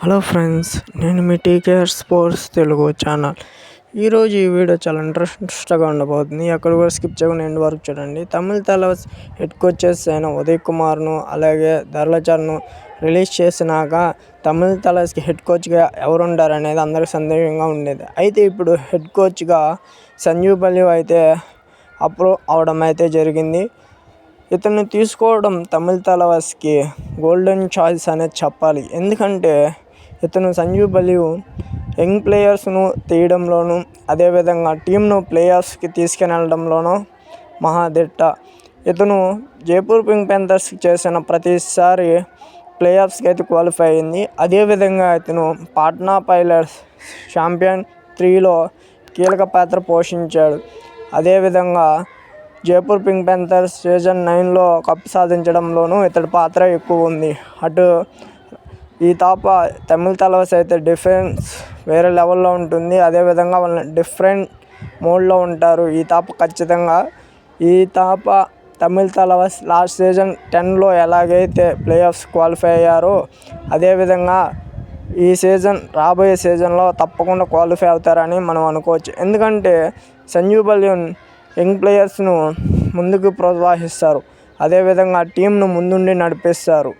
Hello friends, నేను మీ TKR sports Telugu channel. ఈరోజు ఈ వీడియో చాలా ఇంట్రెస్ట్గా ఉండబోతుంది. అక్కడ కూడా స్కిప్ చేయకుండా ఎండ్ వరకు చూడండి. తమిళ తలవాస్ హెడ్ కోచెస్ అయిన ఉదయ్ కుమార్ను అలాగే ధర్లచర్ను రిలీజ్ చేసినాక తమిళ తలవాస్కి హెడ్ కోచ్గా ఎవరు ఉంటారు అనేది అందరికి సందేహంగా ఉండేది. అయితే ఇప్పుడు హెడ్ కోచ్గా సంజీవ్ బల్లి అయితే అప్రూవ్ అవడం అయితే జరిగింది. ఇతన్ని తీసుకోవడం తమిళ తలవాస్కి గోల్డెన్ చాయిస్ అనేది చెప్పాలి. ఎందుకంటే ఇతను సంజీవ్ బల్లి యంగ్ ప్లేయర్స్ను తీయడంలోనూ అదేవిధంగా టీంను ప్లేయర్స్కి తీసుకెళ్ళడంలోనూ మహాదిట్ట. ఇతను జైపూర్ పింక్ ప్యాంథర్స్కి చేసిన ప్రతిసారి ప్లేయర్స్కి అయితే క్వాలిఫై అయింది. అదేవిధంగా ఇతను పాట్నా పైలట్స్ ఛాంపియన్ 3లో కీలక పాత్ర పోషించాడు. అదేవిధంగా జైపూర్ పింక్ ప్యాంథర్స్ సీజన్ 9లో కప్ సాధించడంలోనూ ఇతడి పాత్ర ఎక్కువ ఉంది. అటు ఈ తమిళ తలవాస్ అయితే డిఫెన్స్ వేరే లెవెల్లో ఉంటుంది. అదేవిధంగా వాళ్ళని డిఫరెంట్ మోడ్లో ఉంటారు. ఖచ్చితంగా తమిళ తలవాస్ లాస్ట్ సీజన్ 10లో ఎలాగైతే ప్లేఆఫ్స్ క్వాలిఫై అయ్యారో అదేవిధంగా రాబోయే సీజన్లో తప్పకుండా క్వాలిఫై అవుతారని మనం అనుకోవచ్చు. ఎందుకంటే సంజీవ్ బల్లియన్ యంగ్ ప్లేయర్స్ను ముందుకు ప్రోత్సహిస్తారు. అదేవిధంగా టీంను ముందుండి నడిపిస్తారు.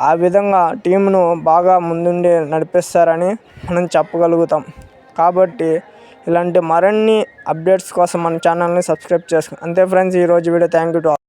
ఆ విధంగా టీంను బాగా ముందుండి నడిపిస్తారని మనం చెప్పగలుగుతాం. కాబట్టి ఇలాంటి మరిన్ని అప్డేట్స్ కోసం మన ఛానల్ని సబ్స్క్రైబ్ చేసుకోండి. అంతే ఫ్రెండ్స్, ఈరోజు video. Thank you to all.